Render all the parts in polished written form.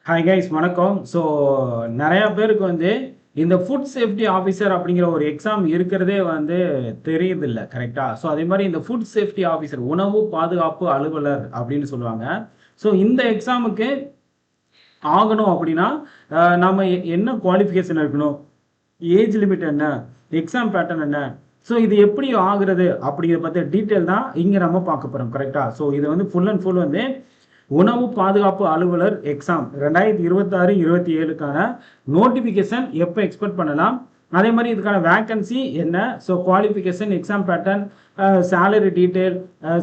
Hi guys வணக்கம். So நிறையா பேருக்கு வந்து இந்த ஃபுட் சேஃப்டி ஆஃபீஸர் அப்படிங்கிற ஒரு எக்ஸாம் இருக்கிறதே வந்து தெரியுதில்ல, கரெக்டாக? ஸோ அதே மாதிரி இந்த ஃபுட் சேஃப்டி ஆஃபீஸர் உணவு பாதுகாப்பு அலுவலர் அப்படின்னு சொல்லுவாங்க. ஸோ இந்த எக்ஸாமுக்கு ஆகணும் அப்படின்னா நம்ம என்ன குவாலிஃபிகேஷன் இருக்கணும், ஏஜ் லிமிட் என்ன, எக்ஸாம் பேட்டர்ன் என்ன, ஸோ இது எப்படி ஆகுறது அப்படிங்கிற பற்றி டீட்டெயில் தான் இங்கே நம்ம பார்க்க போகிறோம், கரெக்டாக? ஸோ இது வந்து ஃபுல் அண்ட் ஃபுல் வந்து உணவு பாதுகாப்பு அலுவலர் எக்ஸாம் 2026-27க்கான நோட்டிஃபிகேஷன் எப்போ எக்ஸ்பெக்ட் பண்ணலாம், அதே மாதிரி இதுக்கான வேக்கன்சி என்ன, so qualification, exam pattern, salary detail,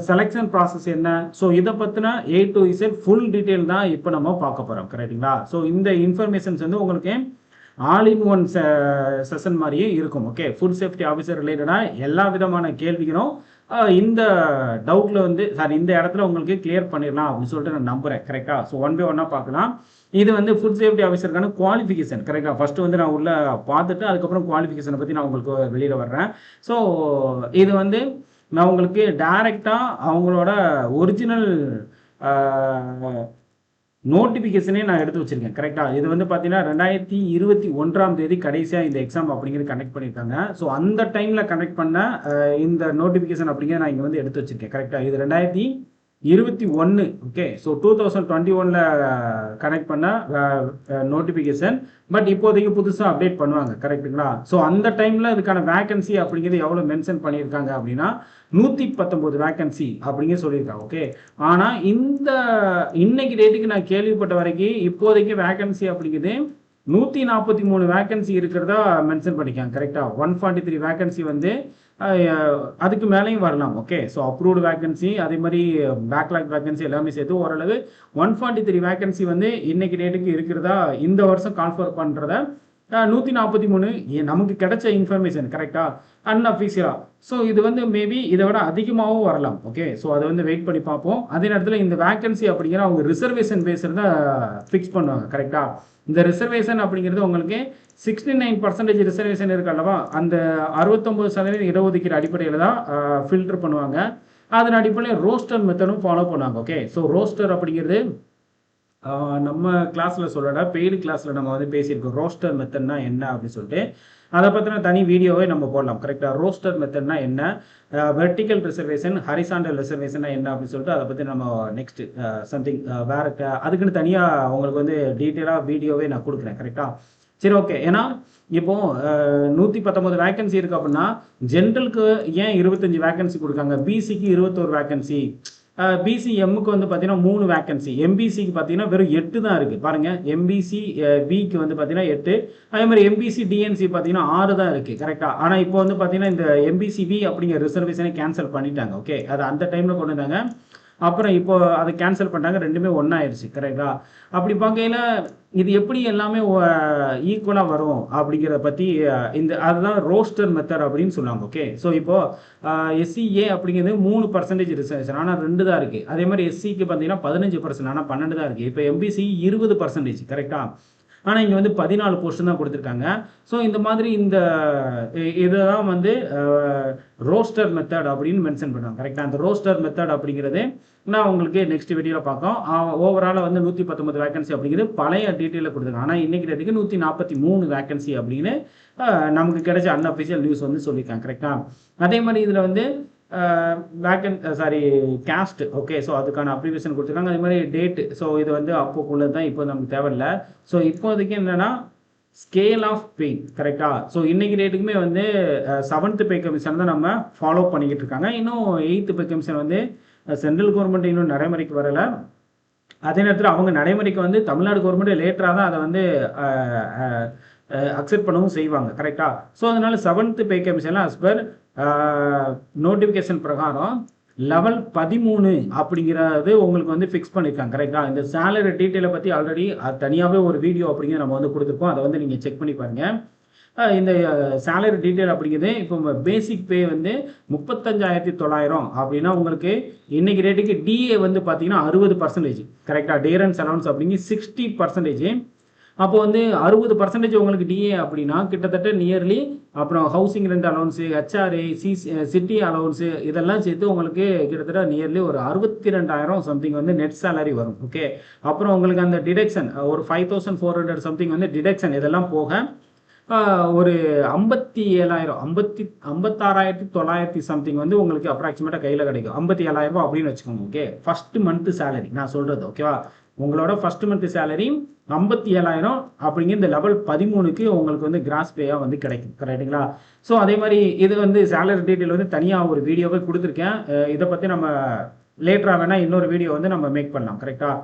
selection process என்ன, ஸோ இதை பற்றின A to Z full detail தான் இப்போ நம்ம பார்க்க போகிறோம், கரெக்டுங்களா? ஸோ இந்த இன்ஃபர்மேஷன்ஸ் வந்து உங்களுக்கு ஆல் இன் ஒன் செஷன் மாதிரியே இருக்கும். ஓகே, ஃபுட் சேஃப்டி ஆஃபீஸர் ரிலேட்டடாக எல்லா விதமான கேள்விகளும் இந்த டவுட்டில் வந்து இந்த இடத்துல உங்களுக்கு கிளியர் பண்ணிடலாம் அப்படின்னு சொல்லிட்டு நான் நம்புகிறேன், கரெக்டாக? ஸோ ஒன் பை ஒன்னாக பார்க்கலாம். இது வந்து ஃபுட் சேஃப்டி ஆஃபீஸருக்கான குவாலிஃபிகேஷன், கரெக்டாக? ஃபஸ்ட்டு வந்து நான் உள்ள பார்த்துட்டு அதுக்கப்புறம் குவாலிஃபிகேஷனை பற்றி நான் உங்களுக்கு வெளியில் வர்றேன். ஸோ இது வந்து நான் உங்களுக்கு டைரெக்டாக அவங்களோட ஒரிஜினல் நோட்டிஃபிகேஷனே நான் எடுத்து வச்சிருக்கேன், கரெக்டாக? இது வந்து பார்த்தீங்கன்னா 2021 கடைசியாக இந்த எக்ஸாம் அப்படிங்கிறது கனெக்ட் பண்ணியிருக்காங்க. ஸோ அந்த டைமில் கனெக்ட் பண்ண இந்த நோட்டிஃபிகேஷன் அப்படிங்கிறத நான் இங்கே வந்து எடுத்து வச்சிருக்கேன், கரெக்டாக? இது 2021, ஓகே. ஸோ 2021 கனெக்ட் பண்ண நோட்டிஃபிகேஷன். பட் இப்போதைக்கு புதுசாக அப்டேட் பண்ணுவாங்க, கரெக்டுங்களா? ஸோ அந்த டைமில் இதுக்கான வேக்கன்சி அப்படிங்கிறது எவ்வளோ மென்ஷன் பண்ணியிருக்காங்க அப்படின்னா 119 வேக்கன்சி அப்படிங்கிற சொல்லியிருக்காங்க, ஓகே. ஆனால் இன்னைக்கு டேட்டுக்கு நான் கேள்விப்பட்ட வரைக்கும் இப்போதைக்கு வேக்கன்சி அப்படிங்கிறது 143 வேக்கன்சி இருக்கிறதா மென்ஷன் பண்ணிக்காங்க, கரெக்டாக? 143 வேக்கன்சி வந்து அதுக்கு மேலேயும் வரலாம், ஓகே. ஸோ அப்ரூவ்டு வேக்கன்சி, அதே மாதிரி பேக்லாக் வேக்கன்சி எல்லாமே சேர்த்து ஓரளவு 143 வேக்கன்சி வந்து இன்னைக்கு டேட்டுக்கு இருக்கிறதா இந்த வருஷம் கான்ஃபர் பண்ணுறத 143 நமக்கு கிடைச்ச இன்ஃபர்மேஷன், கரெக்டா? அன்அஃபீஷியலா. ஸோ இது வந்து மேபி இதை விட அதிகமாகவும் வரலாம், ஓகே. ஸோ அதை வந்து வெயிட் பண்ணி பார்ப்போம். அதே நேரத்தில் இந்த வேக்கன்சி அப்படிங்கிற அவங்க ரிசர்வேஷன் பேஸில் தான் ஃபிக்ஸ் பண்ணுவாங்க, கரெக்டா? இந்த ரிசர்வேஷன் அப்படிங்கிறது உங்களுக்கு 69% ரிசர்வேஷன் இருக்கு அல்லவா, அந்த 69% இடஒதுக்கீடு அடிப்படையில் தான் ஃபில்டர் பண்ணுவாங்க. அதன் அடிப்படையில் ரோஸ்டர் மெத்தடும் ஃபாலோ பண்ணுவாங்க, ஓகே. ஸோ ரோஸ்டர் அப்படிங்கிறது நம்ம கிளாஸில் சொல்லல, பெய்டு கிளாஸில் நம்ம வந்து பேசியிருக்கோம் ரோஸ்டர் மெத்தட்னா என்ன அப்படின்னு சொல்லிட்டு. அதை பற்றின தனி வீடியோவே நம்ம போடலாம், கரெக்டாக? ரோஸ்டர் மெத்தட்னா என்ன, வெர்டிக்கல் ரிசர்வேஷன், ஹரிசாண்டல் ரிசர்வேஷனா என்ன அப்படின்னு சொல்லிட்டு அதை பற்றி நம்ம நெக்ஸ்ட் சம்திங் வேற அதுக்குன்னு தனியாக உங்களுக்கு வந்து டீட்டெயிலாக வீடியோவே நான் கொடுக்குறேன், கரெக்டாக? சரி, ஓகே. ஏன்னா இப்போ 119 வேக்கன்சி இருக்கு அப்படின்னா ஜென்ரலுக்கு ஏன் 25 வேக்கன்சி கொடுக்காங்க, பிசிக்கு 21 வேக்கன்சி, பிசிஎம்முக்கு வந்து பார்த்தீங்கன்னா 3 வேக்கன்சி, எம்பிசிக்கு பார்த்தீங்கன்னா வெறும் 8 தான் இருக்குது, பாருங்க. எம்பிசி விக்கு வந்து பார்த்தீங்கன்னா 8, அதே மாதிரி எம்பிசி டிஎன்சி பார்த்தீங்கன்னா 6 தான் இருக்குது, கரெக்டாக? ஆனால் இப்போ வந்து பார்த்தீங்கன்னா இந்த எம்பிசி வி அப்படிங்கிற ரிசர்வேஷனை கேன்சல் பண்ணிட்டாங்க, ஓகே. அது அந்த டைமில் கொண்டு வந்தாங்க, அப்புறம் இப்போ அதை கேன்சல் பண்ணிட்டாங்க, ரெண்டுமே ஒன்றாயிருச்சு, கரெக்டா? அப்படி பார்க்கையில் இது எப்படி எல்லாமே ஈக்குவலாக வரும் அப்படிங்கிறத பற்றி அதுதான் ரோஸ்டர் மெத்தட் அப்படின்னு சொல்லுவாங்க, ஓகே. ஸோ இப்போது எஸ்சிஏ அப்படிங்கிறது 3% ரிசர்வேஷன், ஆனால் 2 தான் இருக்குது. அதே மாதிரி எஸ்சிக்கு பார்த்தீங்கன்னா 15%, ஆனால் 12 தான் இருக்குது. இப்போ எம்பிசி 20%, கரெக்டாக? ஆனால் இங்கே வந்து 14 போஸ்ட் தான் கொடுத்துருக்காங்க. ஸோ இந்த மாதிரி இதை தான் வந்து ரோஸ்டர் மெத்தட் அப்படின்னு மென்ஷன் பண்ணுவாங்க, கரெக்டாக? அந்த ரோஸ்டர் மெத்தட் அப்படிங்கிறது நான் உங்களுக்கு நெக்ஸ்ட் வீடியோவில் பார்க்கோம். ஓவராலாக வந்து 119 வேக்கன்சி அப்படிங்கிறது பழைய டீட்டெயிலில் கொடுத்துருக்காங்க. ஆனால் இன்னைக்கு டேட்டுக்கு 143 வேக்கன்சி அப்படின்னு நமக்கு கிடைச்ச அன்அஃபிஷியல் நியூஸ் வந்து சொல்லியிருக்காங்க, கரெக்டாக? அதே மாதிரி இதில் வந்து கேஸ்ட், ஓகே. ஸோ அதுக்கான அப்ளிகேஷன் கொடுத்துருக்காங்க, அதே மாதிரி டேட்டு. ஸோ இது வந்து அப்போக்குள்ளது தான், இப்போ நமக்கு தேவையில்லை. ஸோ இப்போதைக்கு என்னன்னா ஸ்கேல் ஆஃப் பே, கரெக்டா? ஸோ இன்னைக்கு டேட்டுக்குமே வந்து 7th பே கமிஷன் தான் நம்ம ஃபாலோ பண்ணிக்கிட்டு இருக்காங்க. இன்னும் 8th பே கமிஷன் வந்து சென்ட்ரல் கவர்மெண்ட் இன்னும் நடைமுறைக்கு வரலை. அதே நேரத்தில் அவங்க நடைமுறைக்கு வந்து தமிழ்நாடு கவர்மெண்ட் லேட்டராக தான் அதை வந்து அக்செப்ட் பண்ணவும் செய்வாங்க, கரெக்டா? ஸோ அதனால 7th பே கமிஷன்ல அஸ் பர் நோட்டிஃபிகேஷன் பிரகாரம் லெவல் 13 அப்படிங்கிறது உங்களுக்கு வந்து ஃபிக்ஸ் பண்ணியிருக்காங்க, கரெக்டா? இந்த சேலரி டீட்டெயிலை பற்றி ஆல்ரெடி தனியாகவே ஒரு வீடியோ அப்படிங்கிறது நம்ம வந்து கொடுத்துருக்கோம், அதை வந்து நீங்கள் செக் பண்ணி பாருங்க. இந்த சேலரி டீட்டெயில் அப்படிங்கிறது இப்போ பேசிக் பே வந்து 35,900 அப்படின்னா உங்களுக்கு இன்னைக்கு ரேட்டுக்கு டிஏ வந்து பார்த்தீங்கன்னா 60%, கரெக்டாக? டியரன்ஸ் அலவன்ஸ் அப்படிங்கிறது 60%, அப்போ வந்து 60% உங்களுக்கு டிஏ அப்படின்னா கிட்டத்தட்ட நியர்லி அப்புறம் housing rent allowance, HRA, city allowance இதெல்லாம் சேர்த்து உங்களுக்கு கிட்டத்தட்ட நியர்லி ஒரு 62,000 சம்திங் வந்து நெட் சேலரி வரும். ஓகே, அப்புறம் உங்களுக்கு அந்த டிடக்ஷன் ஒரு 5,400 சம்திங் வந்து டிடக்ஷன் இதெல்லாம் போக ஒரு 57,000 56,900 சம்திங் வந்து உங்களுக்கு அப்ராக்சிமேட்டாக கையில் கிடைக்கும். 57,000 ரூபா அப்படின்னு வச்சுக்கோங்க. ஓகே, ஃபர்ஸ்ட் மந்த் சேலரி நான் சொல்கிறது. ஓகேவா, உங்களோட ஃபர்ஸ்ட் மந்த் சேலரி 57,000 அப்படிங்கிற இந்த லெவல் 13க்கு உங்களுக்கு வந்து கிராஸ் பேயாக வந்து கிடைக்கும். கரெக்டுங்களா? ஸோ அதே மாதிரி இது வந்து சேலரி டீட்டெயில் வந்து தனியாக ஒரு வீடியோவே கொடுத்துருக்கேன். இதை பற்றி நம்ம லேட்டராக வேணால் இன்னொரு வீடியோ வந்து நம்ம மேக் பண்ணலாம். கரெக்டாக?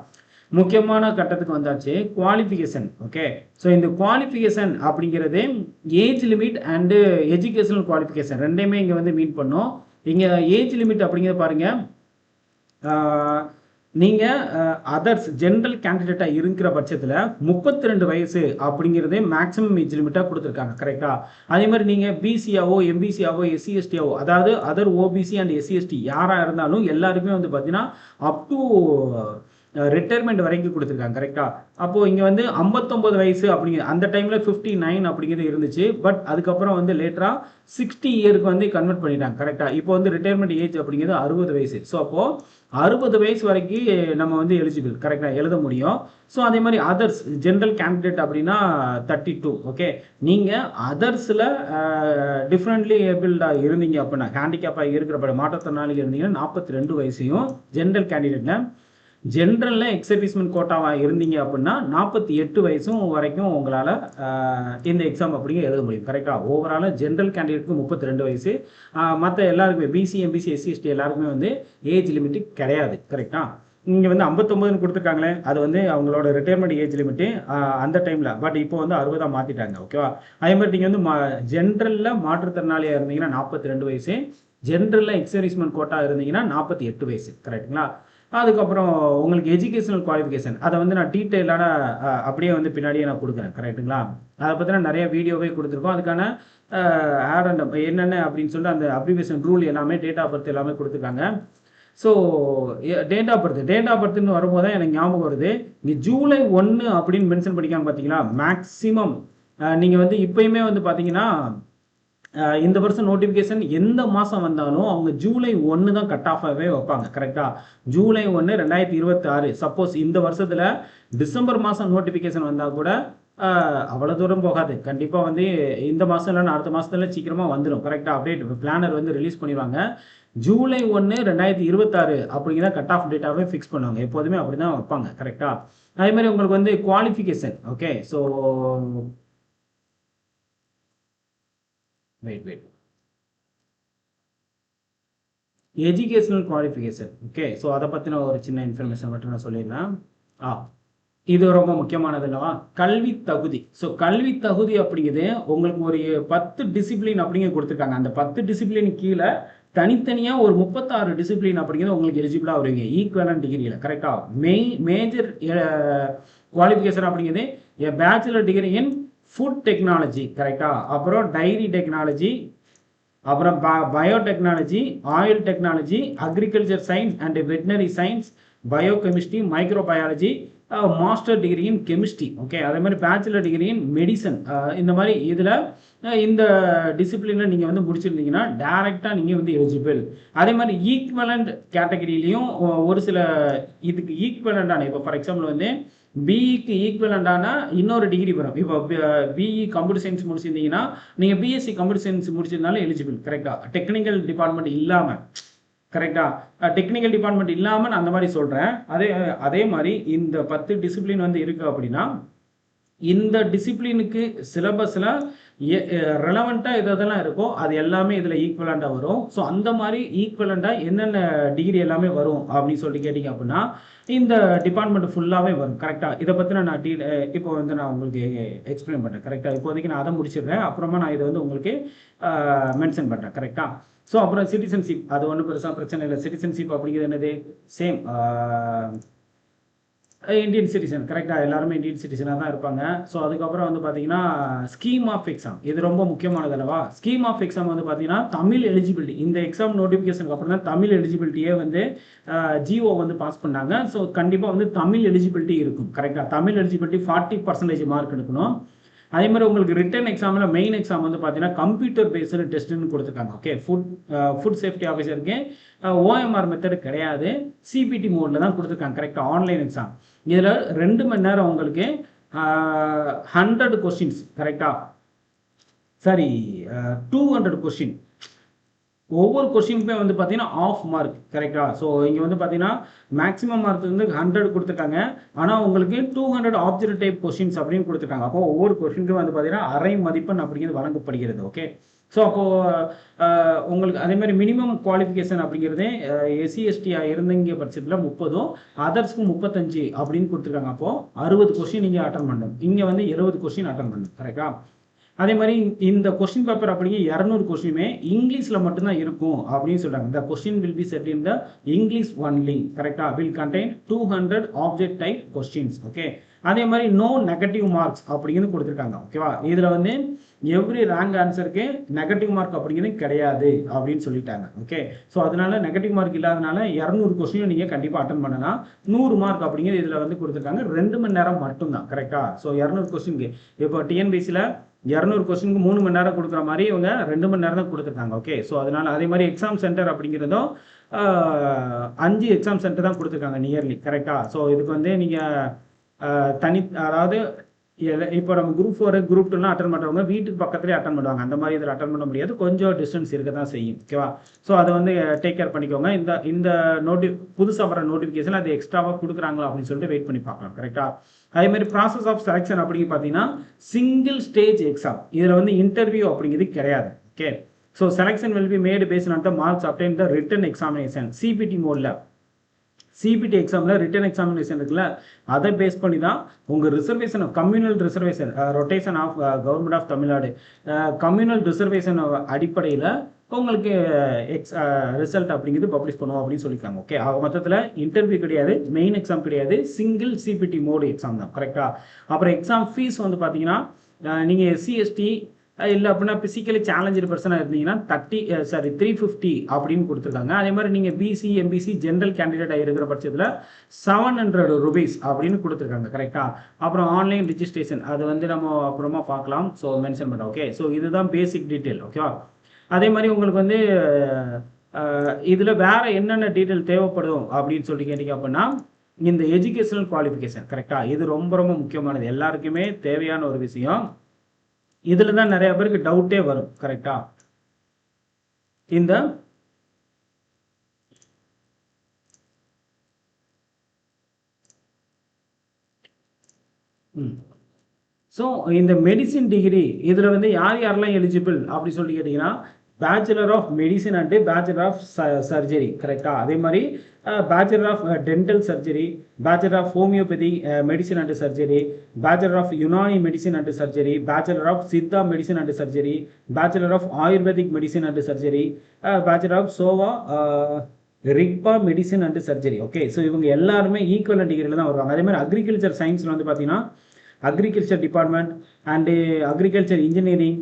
முக்கியமான கட்டத்துக்கு வந்தாச்சு, குவாலிஃபிகேஷன். ஓகே, ஸோ இந்த குவாலிஃபிகேஷன் அப்படிங்கிறது age limit and educational qualification ரெண்டையுமே இங்கே வந்து மீட் பண்ணோம். இங்கே ஏஜ் லிமிட் அப்படிங்கிறத பாருங்கள், நீங்கள் அதர்ஸ் ஜென்ரல் கேண்டிடேட்டாக இருக்கிற பட்சத்தில் 32 வயசு அப்படிங்கிறதே மேக்ஸிமம் ஏஜ் லிமிட்டாக கொடுத்துருக்காங்க. கரெக்டாக? அதே மாதிரி நீங்கள் பிசியாவோ எம்பிசியாவோ எஸ்சி எஸ்டியாவோ அதாவது other OBC and SC ST யாராக இருந்தாலும் எல்லாருக்குமே வந்து பார்த்தீங்கன்னா அப் டு ரிட்டையர்மெண்ட் வரைக்கும் கொடுத்துருக்காங்க. கரெக்டாக? அப்போது இங்கே வந்து 59 வயசு அப்படிங்கிற அந்த டைமில் 59 அப்படிங்கிறது இருந்துச்சு. பட் அதுக்கப்புறம் வந்து லேட்டராக 60 இயருக்கு வந்து கன்வெர்ட் பண்ணிட்டாங்க. கரெக்டாக? இப்போ வந்து ரிட்டையர்மெண்ட் ஏஜ் அப்படிங்கிறது 60 வயசு. ஸோ அப்போது 60 வயசு வரைக்கும் நம்ம வந்து எலிஜிபிள். கரெக்டாக எழுத முடியும். ஸோ அதே மாதிரி அதர்ஸ் ஜென்ரல் கேண்டிடேட் அப்படின்னா 32. ஓகே, நீங்கள் அதர்ஸில் டிஃப்ரெண்ட்லி ஏபிள்டாக இருந்தீங்க அப்படின்னா ஹேண்டிகேப்பாக இருக்கிற மாற்றுத்திறனாளிகள் இருந்தீங்கன்னா 42 வயசையும், ஜென்ரல் கேண்டிடேட்டில் ஜென்ரலில் எக்ஸர்வீஸ்மெண்ட் கோட்டாவாக இருந்தீங்க அப்படின்னா 48 வயசும் வரைக்கும் உங்களால் இந்த எக்ஸாம் அப்படிங்க எழுத முடியும். கரெக்டாக? ஓவராலாக ஜென்ரல் கேண்டிடேட்டுக்கு 32 வயசு, மற்ற எல்லாருக்குமே பிசி எம்பிசி எஸ்சி எஸ்டி எல்லாருக்குமே வந்து ஏஜ் லிமிட்டு கிடையாது. கரெக்டாக? இங்கே வந்து 59 கொடுத்துருக்காங்களே, அது வந்து அவங்களோட ரிட்டையர்மெண்ட் ஏஜ் லிமிட்டு அந்த டைமில். பட் இப்போ வந்து 60 மாற்றிட்டாங்க. ஓகேவா? அதே மாதிரி நீங்கள் வந்து ஜென்ரலில் மாற்றுத்திறனாளியாக இருந்தீங்கன்னா 42 வயசு, ஜென்ரலில் எக்ஸர்வீஸ்மெண்ட் கோட்டா இருந்தீங்கன்னா 48 வயசு. கரெக்டுங்களா? அதுக்கப்புறம் உங்களுக்கு எஜுகேஷனல் குவாலிஃபிகேஷன் அதை வந்து நான் டீட்டெயிலான அப்படியே வந்து பின்னாடியே நான் கொடுக்குறேன். கரெக்டுங்களா? அதை பற்றின நிறைய வீடியோவே கொடுத்துருக்கோம். அதுக்கான ஆட் அண்ட் என்னென்ன அப்படின்னு சொல்லிட்டு அந்த அப்ரிவேஷன் ரூல் எல்லாமே, டேட் ஆஃப் பர்த் எல்லாமே கொடுத்துருக்காங்க. ஸோ டேட் ஆஃப் பர்த்னு வரும்போது தான் எனக்கு ஞாபகம் வருது, இங்கே ஜூலை 1 அப்படின்னு மென்ஷன் பண்ணிக்காங்க பார்த்தீங்களா? மேக்ஸிமம் நீங்கள் வந்து இப்போயுமே வந்து பார்த்தீங்கன்னா இந்த வருஷம் நோட்டிஃபிகேஷன் எந்த மாதம் வந்தாலும் அவங்க ஜூலை 1 தான் கட் ஆஃபாகவே வைப்பாங்க. கரெக்டாக? ஜூலை 1 2026. சப்போஸ் இந்த வருஷத்தில் டிசம்பர் மாதம் நோட்டிஃபிகேஷன் வந்தால் கூட அவ்வளோ தூரம் போகாது. கண்டிப்பாக வந்து இந்த மாதம் இல்லைன்னா அடுத்த மாதத்துல சீக்கிரமாக வந்துடும். கரெக்டாக? அப்டேட் பிளானர் வந்து ரிலீஸ் பண்ணிடுவாங்க. ஜூலை 1 2026 அப்படிங்கிற கட் ஆஃப் டேட்டாவே ஃபிக்ஸ் பண்ணுவாங்க. எப்போதுமே அப்படி தான் வைப்பாங்க. கரெக்டாக? அதே மாதிரி உங்களுக்கு வந்து qualification. Okay, so wait educational qualification. Okay, so அதை பற்றின ஒரு சின்ன இன்ஃபர்மேஷன் மட்டும் நான் சொல்லிடுறேன். இது ரொம்ப முக்கியமானது இல்லவா? கல்வி தகுதி. ஸோ கல்வி தகுதி அப்படிங்கிறது உங்களுக்கு ஒரு 10 டிசிப்ளின் அப்படிங்க கொடுத்துருக்காங்க. அந்த 10 டிசிப்ளின் கீழே தனித்தனியாக ஒரு 36 டிசிப்ளின் அப்படிங்கிறது உங்களுக்கு எலிஜிபிளாக வருவீங்க ஈக்குவலன்ட் டிகிரியில். கரெக்டாக? மேஜர் குவாலிஃபிகேஷன் அப்படிங்கிறது bachelor degree in food technology. கரெக்டாக? அப்புறம் டைரி டெக்னாலஜி, அப்புறம் biotechnology, oil technology, agriculture science and veterinary science, biochemistry, microbiology, master degree in chemistry. Okay, அதே மாதிரி பேச்சுலர் டிகிரி இன் மெடிசன். இந்த மாதிரி இதில் இந்த டிசிப்ளினில் நீங்கள் வந்து முடிச்சிருந்தீங்கன்னா டேரெக்டாக நீங்கள் வந்து எலிஜிபிள். அதே மாதிரி ஈக்குவலண்ட் கேட்டகரியிலையும் ஒரு சில இதுக்கு ஈக்குவலண்டான, இப்போ ஃபார் எக்ஸாம்பிள் வந்து பிஇக்கு ஈக்குவலண்டான இன்னொரு டிகிரி வரும். இப்போ பிஇ கம்ப்யூட்டர் சயின்ஸ் முடிச்சிருந்தீங்கன்னா நீங்கள் பிஎஸ்சி கம்ப்யூட்டர் சயின்ஸ் முடிச்சிருந்தாலும் எலிஜிபிள். கரெக்டாக? டெக்னிக்கல் டிபார்ட்மெண்ட் இல்லாமல். கரெக்டாக? டெக்னிக்கல் டிபார்ட்மெண்ட் இல்லாமல் நான் அந்த மாதிரி சொல்கிறேன். அதே மாதிரி இந்த 10 டிசிப்ளின் வந்து இருக்குது அப்படின்னா இந்த டிசிப்ளினுக்கு சிலபஸில் ரெலவெண்ட்டாக எதெல்லாம் இருக்கோ அது எல்லாமே இதில் ஈக்குவலண்டாக வரும். ஸோ அந்த மாதிரி ஈக்குவலண்டாக என்னென்ன டிகிரி எல்லாமே வரும் அப்படின்னு சொல்லி கேட்டிங்க அப்படின்னா இந்த டிபார்ட்மெண்ட் ஃபுல்லாகவே வரும். கரெக்டாக? இதை பற்றி நான் இப்போ வந்து நான் உங்களுக்கு எக்ஸ்பிளைன் பண்ணுறேன். கரெக்டாக? இப்போதைக்கு நான் அதை முடிச்சிடுறேன். அப்புறமா நான் இதை வந்து உங்களுக்கு மென்ஷன் பண்ணுறேன். கரெக்டாக? ஸோ அப்புறம் சிட்டிசன்ஷிப், அது ஒன்றும் பெருசாக பிரச்சனை இல்லை. சிட்டிசன்ஷிப் அப்படிங்கிறது என்னது? சேம் இந்தியன் சிட்டிசன் கரெக்டாக எல்லாருமே இந்தியன் சிட்டிசனாக தான் இருப்பாங்க. ஸோ அதுக்கப்புறம் வந்து பார்த்தீங்கன்னா ஸ்கீம் ஆஃப் எக்ஸாம் இது ரொம்ப முக்கியமானது அல்லவா? ஸ்கீம் ஆஃப் எக்ஸாம் வந்து பார்த்தீங்கன்னா தமிழ் எலிஜிபிலிட்டி இந்த எக்ஸாம் நோட்டிஃபிகேஷனுக்கு அப்புறம் தான் தமிழ் எலிஜிபிலிட்டியே வந்து ஜிஓ வந்து பாஸ் பண்ணாங்க. ஸோ கண்டிப்பாக வந்து தமிழ் எலிஜிபிலிட்டி இருக்கும் கரெக்டாக. தமிழ் எலிஜிபிலிட்டி 40% மார்க் எடுக்கணும். அதே மாதிரி உங்களுக்கு ரிட்டன் எக்ஸாமில் மெயின் எக்ஸாம் வந்து பார்த்தீங்கன்னா கம்ப்யூட்டர் பேஸ்டு டெஸ்ட்டுன்னு கொடுத்துருக்காங்க. ஓகே, ஃபுட் சேஃப்டி ஆஃபீஸருக்கு ஓஎம்ஆர் மெத்தடு கிடையாது, சிபிடி மோடில் தான் கொடுத்துருக்காங்க கரெக்டாக. ஆன்லைன் எக்ஸாம் இதில் 2 மணி நேரம் உங்களுக்கு 100 கொஸ்டின்ஸ் கரெக்டாக, சாரி 200 கொஸ்டின். ஒவ்வொரு கொஸ்டினுக்குமே வந்து பார்த்தீங்கன்னா ஆஃப் மார்க் கரெக்டாக. ஸோ இங்கே வந்து பார்த்தீங்கன்னா மேக்ஸிமம் மார்க் வந்து 100 கொடுத்துருக்காங்க. ஆனால் உங்களுக்கு 200 ஆப்ஜெக்ட் டைப் கொஸ்டின்ஸ் அப்படின்னு கொடுத்துருக்காங்க. அப்போ ஒவ்வொரு கொஸ்டினுக்கும் வந்து பார்த்தீங்கன்னா அரை மதிப்பெண் அப்படிங்கிறது வழங்கப்படுகிறது. ஓகே, ஸோ அப்போது உங்களுக்கு அதே மாதிரி மினிமம் குவாலிஃபிகேஷன் அப்படிங்கிறதே எஸ்சி எஸ்டியாக இருந்தீங்க பட்சத்தில் 30, அதர்ஸ்க்கு 35 அப்படின்னு கொடுத்துருக்காங்க. அப்போது 60 கொஸ்டின் நீங்கள் அட்டன் பண்ணணும். இங்கே வந்து 70 கொஸ்டின் அட்டன் பண்ணணும் கரெக்டாக. அதே மாதிரி இந்த கொஸ்டின் பேப்பர் அப்படிங்க 200 கொஸ்டினுமே இங்கிலீஷில் மட்டும்தான் இருக்கும் அப்படின்னு சொல்கிறாங்க. இந்த question will be set in the English only கரெக்டாக. Will contain 200 object type questions. Okay, அதே மாதிரி நோ நெகட்டிவ் மார்க்ஸ் அப்படிங்கிறது கொடுத்துருக்காங்க. ஓகேவா, இதில் வந்து எவ்ரி ரேங்க் ஆன்சருக்கு நெகட்டிவ் மார்க் அப்படிங்கிறது கிடையாது அப்படின்னு சொல்லிட்டாங்க. ஓகே, ஸோ அதனால நெகட்டிவ் மார்க் இல்லாதனால 200 கொஸ்டின் நீங்கள் கண்டிப்பாக அட்டன் பண்ணலாம். 100 மார்க் அப்படிங்கிறது இதில் வந்து கொடுத்துருக்காங்க. 2 மணி நேரம் மட்டும்தான் கரெக்டாக. ஸோ 200 கொஸ்டினுக்கு இப்போ டிஎன்பிசியில் 200 கொஸ்டினுக்கு 3 மணி நேரம் கொடுக்குற மாதிரி இவங்க 2 மணி நேரம் தான் கொடுத்துருக்காங்க. ஓகே, ஸோ அதனால அதே மாதிரி எக்ஸாம் சென்டர் அப்படிங்கிறதும் 5 எக்ஸாம் சென்டர் தான் கொடுத்துருக்காங்க நியர்லி கரெக்டாக. ஸோ இதுக்கு வந்து நீங்கள் அதாவது இப்போ நம்ம குரூப் 4 குரூப் 2 அட்டன் பண்ணுறவங்க வீட்டுக்கு பக்கத்துலேயே அட்டன் பண்ணுவாங்க. அந்த மாதிரி இதில் அட்டன் பண்ண முடியாது, கொஞ்சம் டிஸ்டன்ஸ் இருக்க தான் செய்யும். ஓகேவா, ஸோ அதை வந்து டேக் கேர் பண்ணிக்கோங்க. இந்த புதுசாக வர நோட்டிஃபிகேஷன் அது எக்ஸ்ட்ராவாக கொடுக்குறாங்களா அப்படின்னு சொல்லிட்டு வெயிட் பண்ணி பார்க்கலாம் கரெக்டாக. அதே மாதிரி ப்ராசஸ் ஆஃப் செலெக்ஷன் அப்படிங்க பார்த்தீங்கன்னா சிங்கிள் ஸ்டேஜ் எக்ஸாம். இதில் வந்து இன்டர்வியூ அப்படிங்கிறது கிடையாது. Okay, so selection will be made based on the marks obtained the written examination. CBT மோடில் சிபிடி எக்ஸாமில் ரிட்டன் எக்ஸாமினேஷன் இருக்குல்ல, அதை பேஸ் பண்ணி தான் உங்கள் reservation communal reservation rotation of government of Tamil Nadu communal reservation அடிப்படையில் உங்களுக்கு ரிசல்ட் அப்படிங்கிறது பப்ளிஷ் பண்ணுவோம் அப்படின்னு சொல்லியிருக்காங்க. ஓகே, மொத்தத்தில் இன்டர்வியூ கிடையாது, மெயின் எக்ஸாம் கிடையாது, சிங்கிள் சிபிடி மோடு எக்ஸாம் தான் கரெக்டாக. அப்புறம் எக்ஸாம் ஃபீஸ் வந்து பார்த்தீங்கன்னா நீங்கள் எஸ்சி எஸ்டி இல்லை அப்படின்னா பிசிக்கலி சேலஞ்சு பர்சனாக இருந்தீங்கன்னா 350 அப்படின்னு கொடுத்துருக்காங்க. அதே மாதிரி நீங்கள் பிசி எம்பிசி ஜென்ரல் கேண்டிடேட்டாக இருக்கிற பட்சத்தில் 700 rupees அப்படின்னு கொடுத்துருக்காங்க கரெக்டாக. அப்புறம் ஆன்லைன் ரிஜிஸ்ட்ரேஷன் அது வந்து நம்ம அப்புறமா பார்க்கலாம். ஸோ மென்ஷன் பண்ணுறோம். ஓகே, ஸோ இதுதான் பேசிக் டீட்டெயில். ஓகேவா, அதே மாதிரி உங்களுக்கு வந்து இதில் வேறு என்னென்ன டீட்டெயில் தேவைப்படும் அப்படின்னு சொல்லி கேட்டிங்க அப்படின்னா இந்த எஜுகேஷனல் குவாலிஃபிகேஷன் கரெக்டாக. இது ரொம்ப ரொம்ப முக்கியமானது, எல்லாருக்குமே தேவையான ஒரு விஷயம். இதில் தான் நிறைய பேருக்கு டவுட்டே வரும் கரெக்டா. இந்த ஸோ இந்த மெடிசின் டிகிரி இதில் வந்து யாரெல்லாம் எலிஜிபிள் அப்படி சொல்லி கேட்டிங்கன்னா bachelor of medicine and bachelor of surgery கரெக்டாக. அதே மாதிரி bachelor of dental surgery, bachelor of homeopathy medicine and surgery, bachelor of Unani medicine and surgery, bachelor of Siddha medicine and surgery, bachelor of ayurvedic medicine and surgery, bachelor of Sowa Rigpa medicine and surgery. Okay, so இவங்க எல்லாருமே equal டிகிரியில் தான் வருவாங்க. அதே மாதிரி agriculture சயின்ஸில் வந்து பார்த்தீங்கன்னா agriculture department and agriculture engineering,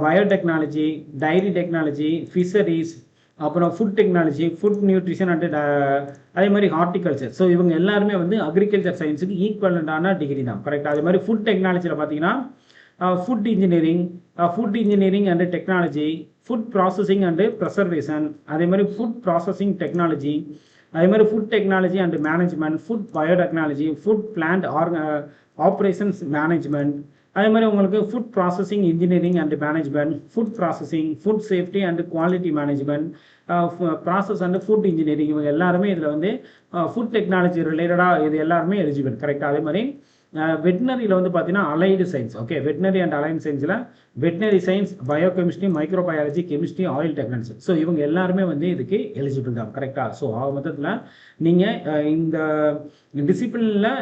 biotechnology, dairy technology, fisheries, அப்புறம் food technology, food nutrition and அதே மாதிரி ஹார்டிகல்ச்சர். ஸோ இவங்க எல்லாருமே வந்து அக்ரிகல்ச்சர் சயின்ஸுக்கு ஈக்குவலண்டான டிகிரி தான் கரெக்டாக. அதே மாதிரி ஃபுட் டெக்னாலஜியில் பார்த்தீங்கன்னா food engineering and technology, food processing and preservation, அதே மாதிரி ஃபுட் ப்ராசஸிங் டெக்னாலஜி, அதே மாதிரி food technology and management, food biotechnology, food plant operations management, அதே மாதிரி உங்களுக்கு food processing engineering and management, food processing, food safety and quality management, process and food engineering, இவங்க எல்லாருமே இதில் வந்து ஃபுட் டெக்னாலஜி ரிலேட்டடாக இது எல்லாருமே எலிஜிபிள் கரெக்டாக. அதே மாதிரி வெட்டினரியில் வந்து பார்த்தீங்கன்னா allied science. Okay, veterinary and allied சயின்ஸில் veterinary science, biochemistry, microbiology, chemistry, oil technology. So இவங்க எல்லாருமே வந்து இதுக்கு எலிஜிபிள் தான் கரெக்டாக. ஸோ மொத்தத்தில் நீங்கள் இந்த டிசிப்ளினில்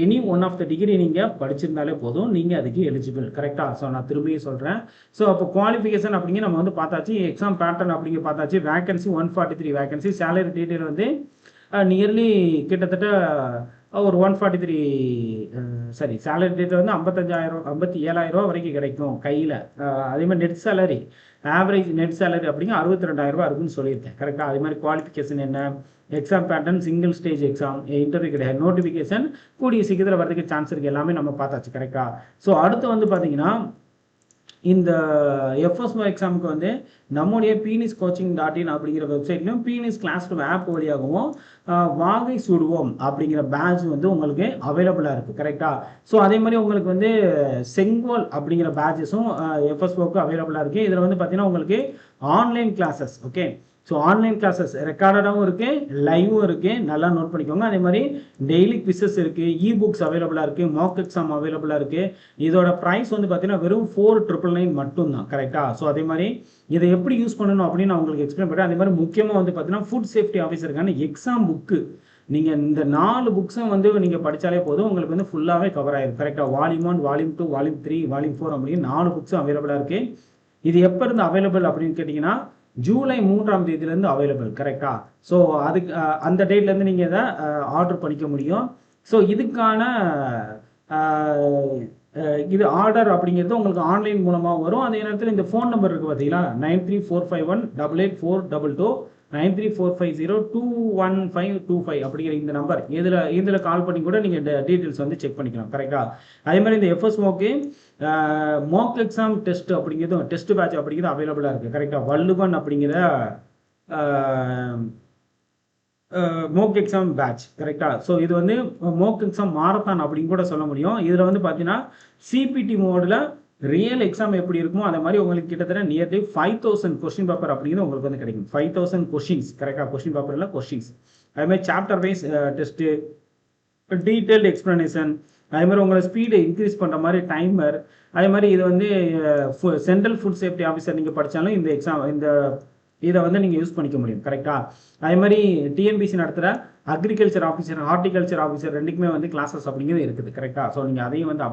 any one of the degree நீங்கள் படிச்சிருந்தாலே போதும், நீங்கள் அதுக்கு எலிஜிபிள் கரெக்டாக. ஸோ நான் திரும்பியும் சொல்கிறேன். ஸோ அப்போ குவாலிஃபிகேஷன் அப்படிங்க நம்ம வந்து பார்த்தாச்சு, எக்ஸாம் பேட்டர்ன் அப்படிங்க பார்த்தாச்சு, வேகன்சி 143 வேகன்சி, சேலரி டீட்டெயில் வந்து நியர்லி கிட்டத்தட்ட ஒரு 143 சரி சேலரி டேட் வந்து 55,000 57,000 வரைக்கும் கிடைக்கும் கையில். அதே மாதிரி net salary average net salary அப்படிங்க 62,000 இருக்குன்னு சொல்லியிருக்கேன் கரெக்டாக. அதே மாதிரி குவாலிஃபிகேஷன் என்ன, exam pattern single stage exam, interview கிடையாது, நோட்டிஃபிகேஷன் கூடிய சீக்கிரத்தில் வரதுக்கு சான்ஸ் இருக்குது, எல்லாமே நம்ம பார்த்தாச்சு கரெக்டாக. ஸோ அடுத்து வந்து பார்த்தீங்கன்னா இந்த எஃப்எஸ்ஓ எக்ஸாமுக்கு வந்து நம்முடைய pniscoaching.in அப்படிங்கிற வெப்சைட்லையும் பீனிஸ் கிளாஸ் ரூம் ஆப் வழியாகவும் வாகை சுடுவோம் அப்படிங்கிற பேட்ச் வந்து உங்களுக்கு அவைலபிளாக இருக்குது கரெக்டாக. ஸோ அதே மாதிரி உங்களுக்கு வந்து செங்கோல் அப்படிங்கிற பேட்சஸும் எஃப்எஸ்ஓக்கு அவைலபிளாக இருக்குது. இதில் வந்து பார்த்தீங்கன்னா உங்களுக்கு online classes, okay. So online classes ரெக்கார்டடாகவும் இருக்குது, லைவும் இருக்குது, நல்லா நோட் பண்ணிக்கோங்க. அதே மாதிரி டெய்லி குவிசஸ் இருக்குது, இ புக்ஸ் அவைலபிளாக இருக்குது, மாக் எக்ஸாம் அவைலபிளாக இருக்குது. இதோட ப்ரைஸ் வந்து பார்த்தீங்கன்னா வெறும் 4,999 மட்டும்தான் கரெக்டாக. ஸோ அதே மாதிரி இதை எப்படி யூஸ் பண்ணணும் அப்படின்னு நான் உங்களுக்கு எக்ஸ்பிளைன் பண்ணுறேன். அதே மாதிரி முக்கியமாக வந்து பார்த்தீங்கன்னா ஃபுட் சேஃப்டி ஆஃபீஸருக்கான எக்ஸாம் புக்கு நீங்கள் இந்த 4 புக்ஸும் வந்து நீங்கள் படித்தாலே போதும், உங்களுக்கு வந்து ஃபுல்லாகவே கவர் ஆகிடும் கரெக்டாக. வால்யூம் 1, வால்யூம் 2, வால்யூம் 3, வால்யூம் 4 அப்படின்னு 4 புக்ஸும் அவைலபிளாக இருக்குது. இது எப்போ இருந்து அவைலபிள் அப்படின்னு கேட்டிங்கன்னா ஜூலை 3ஆம் தேதியிலேருந்து அவைலபிள் கரெக்டாக. ஸோ அதுக்கு அந்த டேட்லேருந்து நீங்கள் இதை ஆர்டர் பண்ணிக்க முடியும். ஸோ இதுக்கான இது ஆர்டர் அப்படிங்கிறது உங்களுக்கு ஆன்லைன் மூலமாக வரும். அதே நேரத்தில் இந்த ஃபோன் நம்பர் இருக்குது பார்த்தீங்களா, 9345188422, 9345021525 அப்படிங்கிற இந்த நம்பர், இதில் கால் பண்ணி கூட நீங்கள் டீட்டெயில்ஸ் வந்து செக் பண்ணிக்கலாம் கரெக்டாக. அதே மாதிரி இந்த எஃப்எஸ்ஓக்கு மாக் எக்ஸாம் டெஸ்ட் அப்படிங்கிறது டெஸ்ட் பேட்ச் அப்படிங்கிறது அவைலபிளாக இருக்குது கரெக்டாக. வள்ளுவன் அப்படிங்கிற மோக் எக்ஸாம் பேட்ச் கரெக்டாக. ஸோ இது வந்து மோக் எக்ஸாம் மாரத்தான் அப்படின்னு கூட சொல்ல முடியும். இதில் வந்து பார்த்தீங்கன்னா சிபிடி மோடில் ரியல் எக்ஸாம் எப்படி இருக்குமோ அதே மாதிரி உங்களுக்கு கிட்டத்தட்ட நியர்லி 5,000 கொஸ்டின் பேப்பர் அப்படிங்கிறது உங்களுக்கு வந்து கிடைக்கும். 5,000 கொஸ்டின்ஸ் கரெக்டாக, கொஸ்டின் பேப்பரில் கொஸ்டின்ஸ். அதே மாதிரி chapter wise test, detailed explanation, அதே மாதிரி உங்களை ஸ்பீடை இன்க்ரீஸ் பண்ணுற மாதிரி டைமர். அதே மாதிரி இது வந்து சென்ட்ரல் ஃபுட் சேஃப்டி ஆஃபீஸர் நீங்கள் படித்தாலும் இந்த எக்ஸாம் இதை வந்து நீங்கள் யூஸ் பண்ணிக்க முடியும் கரெக்டாக. அதே மாதிரி டிஎன்பிசி நடத்துகிற அக்ரிகல்ச்சர் ஆஃபீஸர், ஹார்டிகல்ச்சர் ஆஃபீஸர் ரெண்டுக்குமே வந்து கிளாஸஸ் அப்படிங்கிறது இருக்குது கரெக்டாக. ஸோ நீங்கள் அதையும் வந்து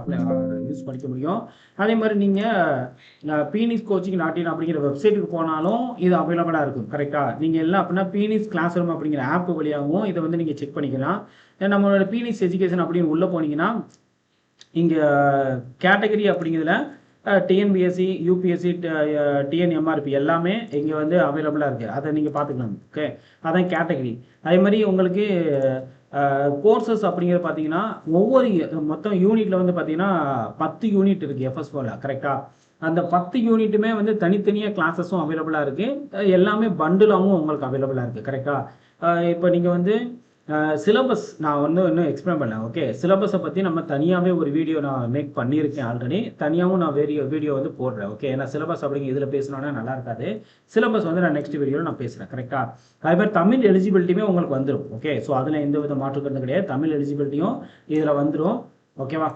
யூஸ் பண்ணிக்க முடியும். அதே மாதிரி நீங்கள் pniscoaching.in அப்படிங்கிற வெப்சைட்டுக்கு போனாலும் இது அவைலபிளாக இருக்கும் கரெக்டாக. நீங்கள் எல்லாம் அப்படின்னா பீனிஸ் கிளாஸ் ரூம் அப்படிங்கிற ஆப் வழியாகவும் இதை வந்து நீங்கள் செக் பண்ணிக்கலாம். நம்மளோட பீனிஸ் எஜுகேஷன் அப்படின்னு உள்ளே போனீங்கன்னா இங்கே கேட்டகரி அப்படிங்கிறதுல டிஎன்பிஎஸ்சி, யூபிஎஸ்சி, டிஎன்எம்ஆர்பி எல்லாமே இங்கே வந்து அவைலபிளாக இருக்குது. அதை நீங்கள் பார்த்துக்கலாம், ஓகே. அதான் கேட்டகரி. அதே மாதிரி உங்களுக்கு கோர்சஸ் அப்படிங்கிறது பார்த்தீங்கன்னா ஒவ்வொரு மொத்தம் யூனிட்டில் வந்து பார்த்தீங்கன்னா 10 யூனிட் இருக்குது எஃப்எஸ்ஓவில் கரெக்டாக. அந்த 10 யூனிட்டுமே வந்து தனித்தனியாக கிளாஸஸும் அவைலபிளாக இருக்குது, எல்லாமே பண்டிலாகவும் உங்களுக்கு அவைலபிளாக இருக்குது கரெக்டாக. இப்போ நீங்கள் வந்து சிலபஸ் நான் வந்து இன்னும் எக்ஸ்பிளைன் பண்ணேன், ஓகே. சிலபஸை பற்றி நம்ம தனியாகவே ஒரு வீடியோ நான் மேக் பண்ணியிருக்கேன் ஆல்ரெடி. தனியாகவும் நான் வீடியோ வந்து போடுறேன், ஓகே. ஏன்னா சிலபஸ் அப்படிங்க இதில் பேசணுன்னா நல்லா இருக்காது. சிலபஸ் வந்து நான் நெக்ஸ்ட் வீடியோவில் நான் பேசுகிறேன் கரெக்டாக. அதே மாதிரி தமிழ் எலிஜிபிலிட்டியுமே உங்களுக்கு வந்துடும், ஓகே. ஸோ அதில் எந்த வித மாற்றுக்கிறது கிடையாது, தமிழ் எலிஜிபிலிட்டியும் இதில் வந்துடும், ஓகேவா.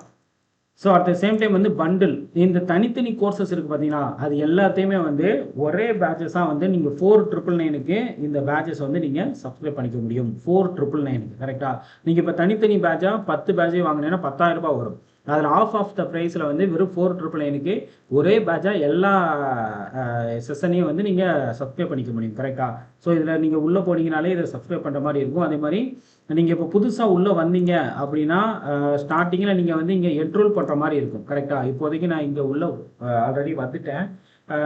So at the same time வந்து பண்டில் இந்த தனித்தனி கோர்சஸ் இருக்குது பார்த்தீங்கன்னா அது எல்லாத்தையுமே வந்து ஒரே பேட்சஸாக வந்து நீங்கள் 4,999க்கு இந்த பேட்சஸ் வந்து நீங்கள் சப்ஸ்கிரைப் பண்ணிக்க முடியும். 4,999க்கு கரெக்டாக. நீங்கள் இப்போ தனித்தனி பேட்சாக 10 பேட்சே வாங்கினீங்கன்னா 10,000 ரூபாய் வரும். அதில் ஆஃப் த ப்ரைஸில் வந்து வெறும் 4,999க்கு ஒரே பேட்சாக எல்லா செஷனையும் வந்து நீங்கள் சப்ஸ்கிரைப் பண்ணிக்க முடியும் கரெக்டாக. ஸோ இதில் நீங்கள் உள்ளே போனீங்கனாலே இதை சப்ஸ்கிரைப் பண்ணுற மாதிரி இருக்கும். அதே மாதிரி நீங்கள் இப்போ புதுசாக உள்ளே வந்தீங்க அப்படின்னா ஸ்டார்டிங்கில் நீங்கள் வந்து இங்கே என்ரோல் பண்ணுற மாதிரி இருக்கும் கரெக்டாக. இப்போதைக்கு நான் இங்கே உள்ளே ஆல்ரெடி வந்துட்டேன்,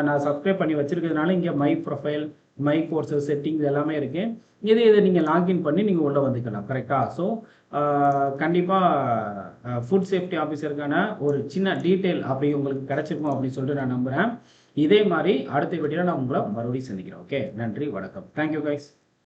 நான் சப்ஸ்கிரைப் பண்ணி வச்சுருக்கிறதுனால இங்கே my profile, my courses, settings எல்லாமே இருக்குது. இதை நீங்கள் லாகின் பண்ணி நீங்கள் உள்ளே வந்துக்கலாம் கரெக்டாக. ஸோ கண்டிப்பாக ஃபுட் சேஃப்டி ஆஃபீஸருக்கான ஒரு சின்ன டீட்டெயில் அப்படி உங்களுக்கு கிடைச்சிருக்கும் அப்படின்னு சொல்லிட்டு நான் நம்புகிறேன். இதே மாதிரி அடுத்த வீடியோவில் நான் உங்களை மறுபடியும் சந்திக்கிறேன், ஓகே. நன்றி, வணக்கம். Thank you guys.